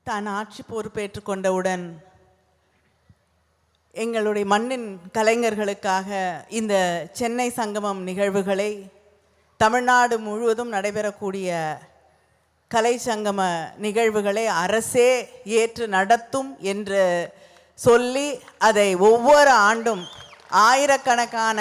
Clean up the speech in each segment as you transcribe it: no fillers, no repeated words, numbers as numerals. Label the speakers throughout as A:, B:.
A: தான் ஆட்சி பொறுப்பேற்று கொண்டவுடன் எங்களுடைய மண்ணின் கலைஞர்களுக்காக இந்த சென்னை சங்கமம் நிகழ்வுகளை தமிழ்நாடு முழுவதும் நடைபெறக்கூடிய கலை சங்கம நிகழ்வுகளை அரசே ஏற்று நடத்தும் என்று சொல்லி அதை ஒவ்வொரு ஆண்டும் ஆயிரக்கணக்கான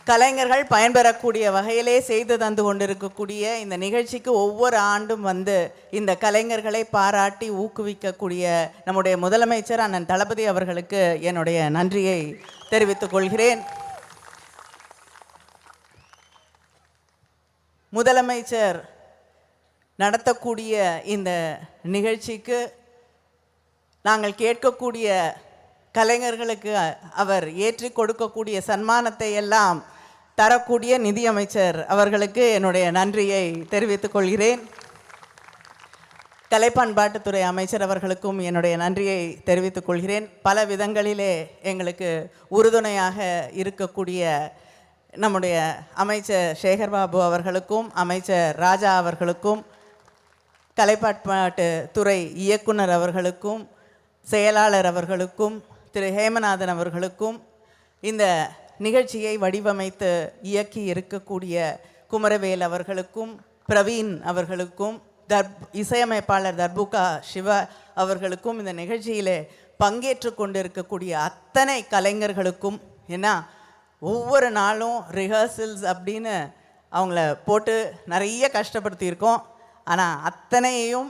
A: கலைஞர்கள் பயன்பெறக்கூடிய வகையிலே செய்து தந்து கொண்டிருக்கக்கூடிய இந்த நிகழ்ச்சிக்கு ஒவ்வொரு ஆண்டும் வந்து இந்த கலைஞர்களை பாராட்டி ஊக்குவிக்கக்கூடிய நம்முடைய முதலமைச்சர் அண்ணன் தளபதி அவர்களுக்கு என்னுடைய நன்றியை தெரிவித்துக் கொள்கிறேன். முதலமைச்சர் நடத்தக்கூடிய இந்த நிகழ்ச்சிக்கு நாங்கள் கேட்கக்கூடிய கலைஞர்களுக்கு அவர் ஏற்றி கொடுக்கக்கூடிய சன்மானத்தை எல்லாம் தரக்கூடிய நிதியமைச்சர் அவர்களுக்கு என்னுடைய நன்றியை தெரிவித்துக் கொள்கிறேன். கலை பண்பாட்டுத்துறை அமைச்சர் அவர்களுக்கும் என்னுடைய நன்றியை தெரிவித்துக் கொள்கிறேன். பல விதங்களிலே எங்களுக்கு உறுதுணையாக இருக்கக்கூடிய நம்முடைய அமைச்சர் சேகர்பாபு அவர்களுக்கும் அமைச்சர் ராஜா அவர்களுக்கும் கலை பண்பாட்டுத்துறை இயக்குனர் அவர்களுக்கும் செயலாளர் அவர்களுக்கும் திரு ஹேமநாதன் அவர்களுக்கும் இந்த நிகழ்ச்சியை வடிவமைத்து இயக்கி இருக்கக்கூடிய குமரவேல் அவர்களுக்கும் பிரவீன் அவர்களுக்கும் இசையமைப்பாளர் தர்புகா சிவா அவர்களுக்கும் இந்த நிகழ்ச்சியிலே பங்கேற்று கொண்டிருக்கக்கூடிய அத்தனை கலைஞர்களுக்கும், ஏன்னா ஒவ்வொரு நாளும் ரிஹர்சல்ஸ் அப்படின்னு அவங்கள போட்டு நிறைய கஷ்டப்படுத்தியிருக்கோம். ஆனால் அத்தனையும்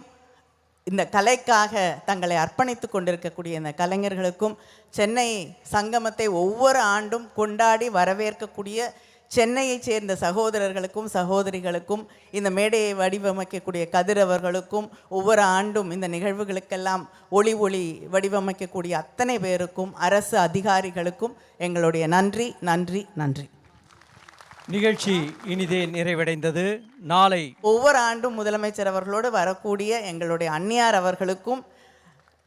A: இந்த கலைக்காக தங்களை அர்ப்பணித்து கொண்டிருக்கக்கூடிய இந்த கலைஞர்களுக்கும் சென்னை சங்கமத்தை ஒவ்வொரு ஆண்டும் கொண்டாடி வரவேற்கக்கூடிய சென்னையைச் சேர்ந்த சகோதரர்களுக்கும் சகோதரிகளுக்கும் இந்த மேடையை வடிவமைக்கக்கூடிய கதிர் அவர்களுக்கும் ஒவ்வொரு ஆண்டும் இந்த நிகழ்வுகளுக்கெல்லாம் ஒளி வடிவமைக்கக்கூடிய அத்தனை பேருக்கும் அரசு அதிகாரிகளுக்கும் எங்களுடைய நன்றி நன்றி நன்றி.
B: நிகழ்ச்சி இனிதே நிறைவடைந்தது. நாளை
A: ஒவ்வொரு ஆண்டும் முதலமைச்சர் அவர்களோடு வரக்கூடிய எங்களுடைய அன்னியார் அவர்களுக்கும்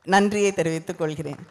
A: நன்றியை தெரிவித்துக் கொள்கிறேன்.